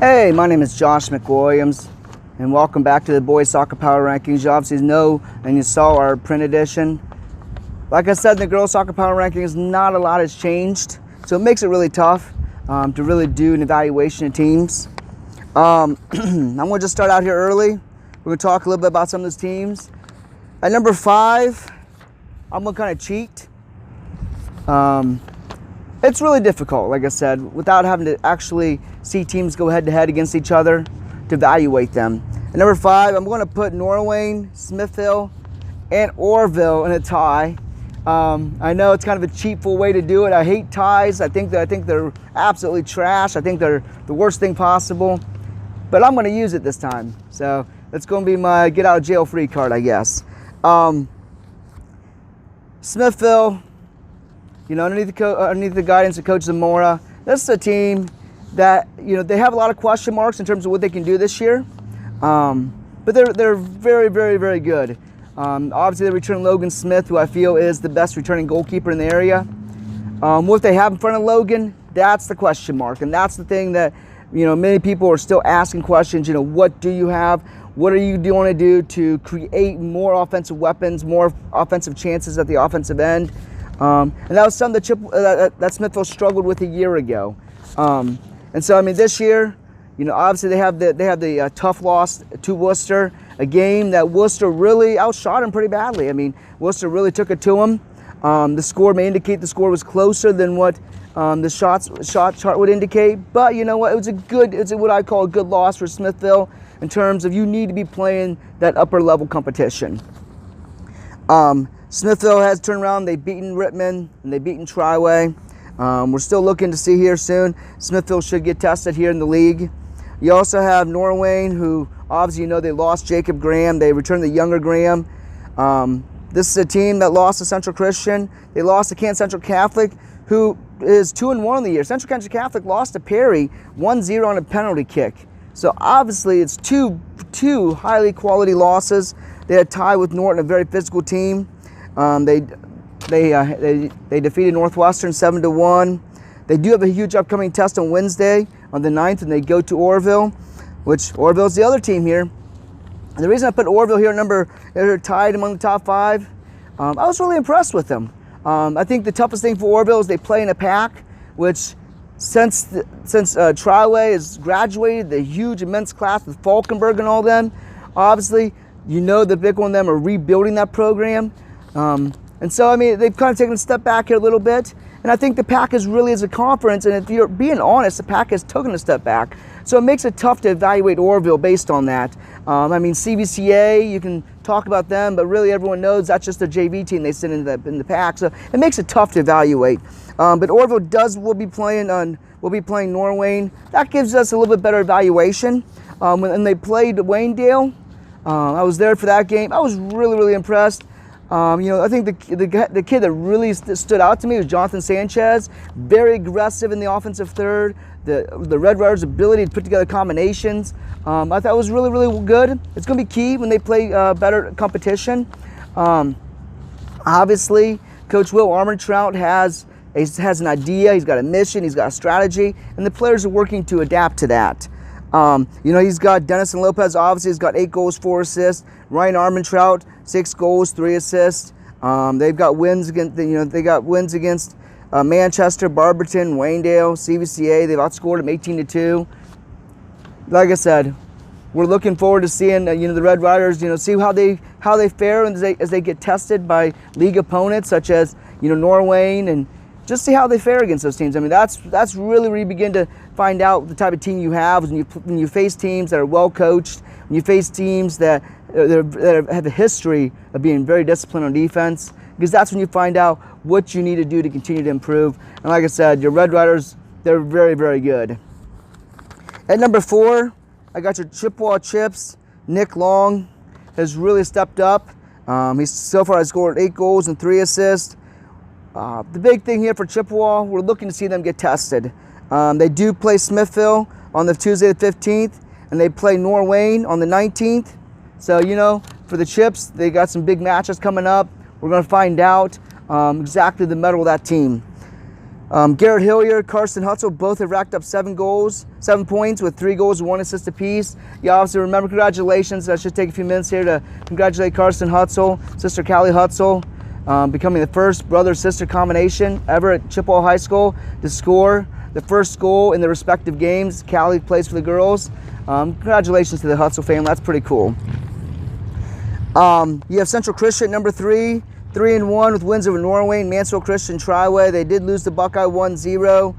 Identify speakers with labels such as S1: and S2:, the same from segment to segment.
S1: Hey, my name is Josh McWilliams, and welcome back to the Boys Soccer Power Rankings. You obviously know and you saw our print edition. Like I said, in the Girls Soccer Power Rankings, not a lot has changed, so it makes it really tough to really do an evaluation of teams. I'm going to just start out here early. We're going to talk a little bit about some of those teams. At number 5, I'm going to kind of cheat. It's really difficult, like I said, without having to actually see teams go head-to-head against each other to evaluate them. At number 5, I'm going to put Norwayne, Smithville, and Orrville in a tie. I know it's kind of a cheapful way to do it. I hate ties. I think they're absolutely trash. I think they're the worst thing possible. But I'm going to use it this time. So that's going to be my get-out-of-jail-free card, I guess. Smithville, you know, underneath the guidance of Coach Zamora, this is a team that, you know, they have a lot of question marks in terms of what they can do this year. But they're very, very, very good. Obviously, they return Logan Smith, who I feel is the best returning goalkeeper in the area. What they have in front of Logan, that's the question mark. And that's the thing that, you know, many people are still asking questions. You know, what do you have? What are you going to do to create more offensive weapons, more offensive chances at the offensive end? And that was something that Smithville struggled with a year ago. And so, I mean, this year, you know, obviously they have the tough loss to Worcester, a game that Worcester really outshot them pretty badly. I mean, Worcester really took it to them. The score may indicate the score was closer than what the shot chart would indicate. But you know what? It's what I call a good loss for Smithville in terms of you need to be playing that upper level competition. Smithville has turned around. They've beaten Rittman and they've beaten Triway. We're still looking to see here soon. Smithville should get tested here in the league. You also have Norwayne, who obviously, you know, they lost Jacob Graham. They returned the younger Graham. This is a team that lost to Central Christian. They lost to Canton Central Catholic, who is 2-1 in the year. Central Catholic lost to Perry 1-0 on a penalty kick. So obviously, it's two highly quality losses. They had a tie with Norton, a very physical team. They defeated Northwestern 7-1. They do have a huge upcoming test on Wednesday on the 9th, and they go to Orrville, which Orrville's the other team here. And the reason I put Orrville here, they're tied among the top 5. I was really impressed with them. I think the toughest thing for Orrville is they play in a pack, which since Triway has graduated, the huge immense class with Falkenberg and all them, obviously, you know, the big one of them are rebuilding that program. And so, I mean, they've kind of taken a step back here a little bit. And I think the PAC is really, as a conference, and if you're being honest, the PAC has taken a step back. So it makes it tough to evaluate Orrville based on that. I mean, CVCA, you can talk about them, but really everyone knows that's just a JV team they send in the PAC. So it makes it tough to evaluate. But Orrville will be playing Norwayne. That gives us a little bit better evaluation. When they played Waynedale, I was there for that game. I was really, really impressed. You know, I think the kid that really stood out to me was Jonathan Sanchez. Very aggressive in the offensive third. The Red Riders' ability to put together combinations, I thought it was really, really good. It's going to be key when they play better competition. Obviously, Coach Will Armentrout has an idea. He's got a mission. He's got a strategy, and the players are working to adapt to that. You know, he's got Denison Lopez, obviously, he's got 8 goals, 4 assists. Ryan Armentrout, 6 goals, 3 assists. They've got wins against Manchester, Barberton, Waynedale, CVCA. They've outscored them 18-2. Like I said, we're looking forward to seeing you know, the Red Riders, you know, see how they fare as they get tested by league opponents such as, you know, Norwayne, and just see how they fare against those teams. I mean, that's really where you begin to find out the type of team you have when you face teams that are well coached, when you face teams that have a history of being very disciplined on defense, because that's when you find out what you need to do to continue to improve. And like I said, your Red Riders, they're very, very good. At number 4, I got your Chippewa Chips. Nick Long has really stepped up. He's so far has scored 8 goals and 3 assists. The big thing here for Chippewa, we're looking to see them get tested. They do play Smithville on the Tuesday the 15th, and they play Norwayne on the 19th. So, you know, for the Chips, they got some big matches coming up. We're going to find out exactly the mettle of that team. Garrett Hilliard, Carson Hutzel, both have racked up 7 points with 3 goals and 1 assist apiece. You obviously remember, congratulations. I should take a few minutes here to congratulate Carson Hutzel, sister Callie Hutzel, becoming the first brother-sister combination ever at Chippewa High School to score the first goal in the respective games. Callie plays for the girls. Congratulations to the Hutzel family. That's pretty cool. You have Central Christian, number 3. 3-1 with wins over Norway and Mansfield Christian Triway. They did lose to Buckeye 1-0.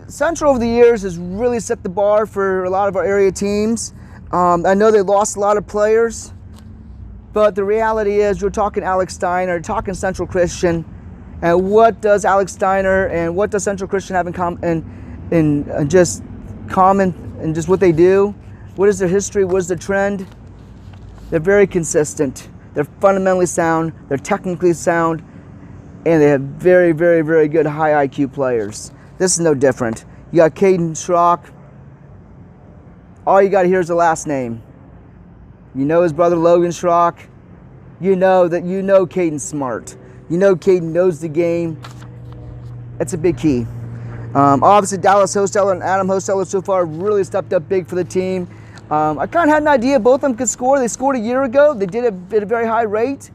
S1: Central over the years has really set the bar for a lot of our area teams. I know they lost a lot of players, but the reality is you're talking Alex Steiner, talking Central Christian, and what does Alex Steiner and what does Central Christian have in common in just what they do? What is their history? What is their trend? They're very consistent. They're fundamentally sound, they're technically sound, and they have very, very, very good high IQ players. This is no different. You got Caden Schrock. All you got here is the last name. You know his brother Logan Schrock. You know Caden's smart. You know Caden knows the game. That's a big key. Obviously, Dallas Hosteller and Adam Hosteller so far really stepped up big for the team. I kind of had an idea both of them could score. They scored a year ago. They did it at a very high rate.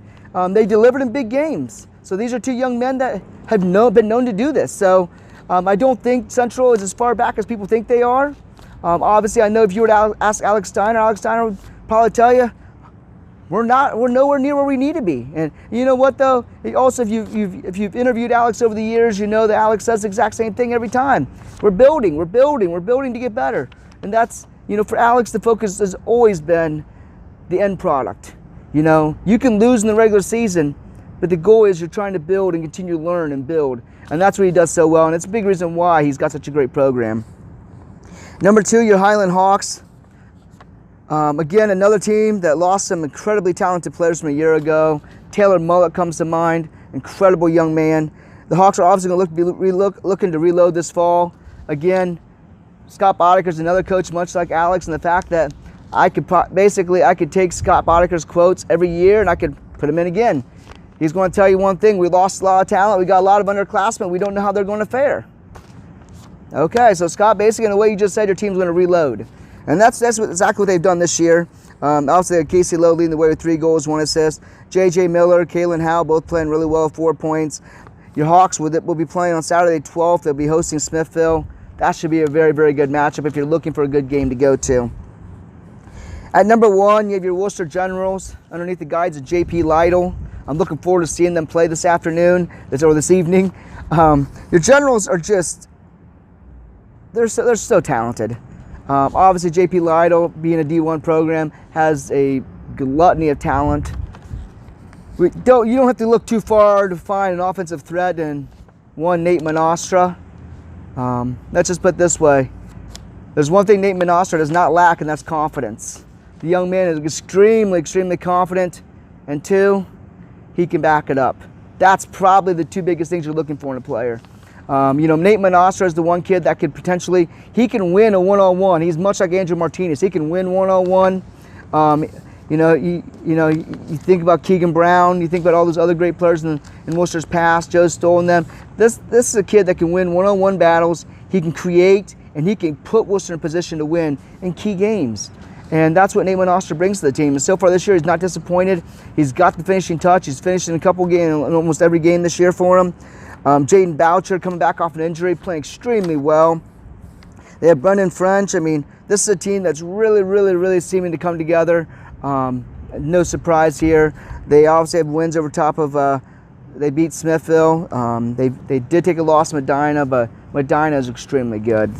S1: They delivered in big games. So these are 2 young men that have been known to do this. So I don't think Central is as far back as people think they are. Obviously, I know if you were to ask Alex Steiner would probably tell you, we're nowhere near where we need to be. And you know what though? Also, if you've interviewed Alex over the years, you know that Alex says the exact same thing every time. We're building to get better. And that's, for Alex, the focus has always been the end product. You can lose in the regular season, but the goal is you're trying to build and continue to learn and build. And that's what he does so well, and it's a big reason why he's got such a great program. Number 2, your Highland Hawks. Again, another team that lost some incredibly talented players from a year ago. Taylor Mullet comes to mind, incredible young man. The Hawks are obviously going to looking to reload this fall. Again, Scott Boddicker is another coach much like Alex, and the fact that I could take Scott Boddicker's quotes every year and I could put them in again. He's going to tell you one thing: we lost a lot of talent, we got a lot of underclassmen, we don't know how they're going to fare. Okay, so Scott, basically in the way you just said, your team's going to reload. And that's exactly what they've done this year. Obviously, Casey Lowe leading the way with 3 goals, 1 assist. J.J. Miller, Kaylin Howe, both playing really well, 4 points. Your Hawks will be playing on Saturday 12th. They'll be hosting Smithville. That should be a very, very good matchup if you're looking for a good game to go to. At number 1, you have your Worcester Generals underneath the guides of J.P. Lytle. I'm looking forward to seeing them play this afternoon or this evening. Your Generals are just, they're so talented. Obviously, J.P. Lytle, being a D1 program, has a gluttony of talent. You don't have to look too far to find an offensive threat in one Nate Monastra. Let's just put it this way. There's one thing Nate Monastra does not lack, and that's confidence. The young man is extremely, extremely confident, and 2, he can back it up. That's probably the 2 biggest things you're looking for in a player. Nate Monastra is the one kid that could potentially, he can win a one-on-one. He's much like Andrew Martinez. He can win one-on-one. You think about Keegan Brown, you think about all those other great players in Worcester's past, Joe Stoll and them. This is a kid that can win one-on-one battles. He can create, and he can put Worcester in a position to win in key games. And that's what Nate Monastra brings to the team. And so far this year, he's not disappointed. He's got the finishing touch. He's finished in a couple games, in almost every game this year for him. Jaden Boucher coming back off an injury, playing extremely well. They have Brendan French. I mean, this is a team that's really, really, really seeming to come together. No surprise here. They obviously have wins over top of, they beat Smithville. They did take a loss to Medina, but Medina is extremely good.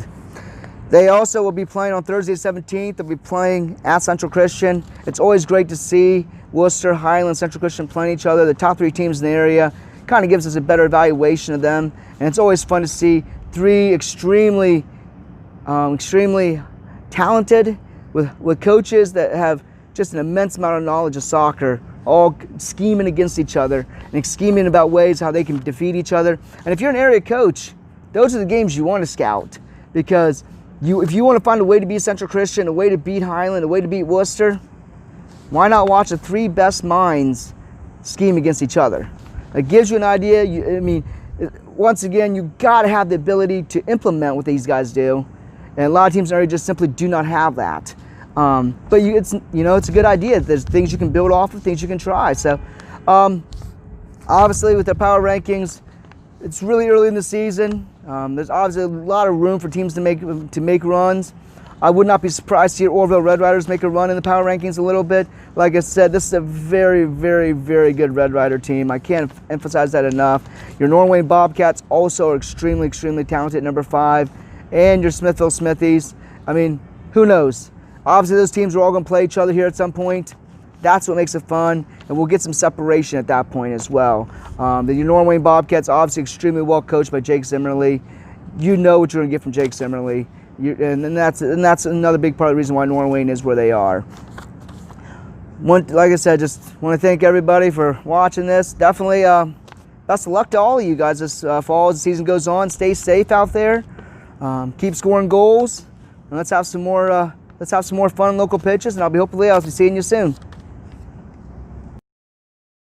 S1: They also will be playing on Thursday the 17th. They'll be playing at Central Christian. It's always great to see Worcester, Highland, Central Christian playing each other, the top 3 teams in the area. Kind of gives us a better evaluation of them. And it's always fun to see 3 extremely talented with coaches that have just an immense amount of knowledge of soccer, all scheming against each other and scheming about ways how they can defeat each other. And if you're an area coach, those are the games you want to scout, because if you want to find a way to beat Central Christian, a way to beat Highland, a way to beat Worcester, why not watch the 3 best minds scheme against each other? It gives you an idea. once again, you got to have the ability to implement what these guys do. And a lot of teams in the area just simply do not have that. But it's a good idea. There's things you can build off of, things you can try. So obviously with the power rankings, it's really early in the season. There's obviously a lot of room for teams to make runs. I would not be surprised to see Orville Red Riders make a run in the power rankings a little bit. Like I said, this is a very, very, very good Red Rider team. I can't emphasize that enough. Your Northern Wayne Bobcats also are extremely, extremely talented at #5. And your Smithville Smithies. I mean, who knows? Obviously, those teams are all going to play each other here at some point. That's what makes it fun, and we'll get some separation at that point as well. The Northern Wayne Bobcats, obviously extremely well coached by Jake Zimmerly. You know what you're going to get from Jake Zimmerly. And that's another big part of the reason why Northern Wayne is where they are. Like I said, just want to thank everybody for watching this. Definitely best of luck to all of you guys this fall as the season goes on. Stay safe out there. Keep scoring goals. And let's have some more fun local pitches. And I'll be seeing you soon.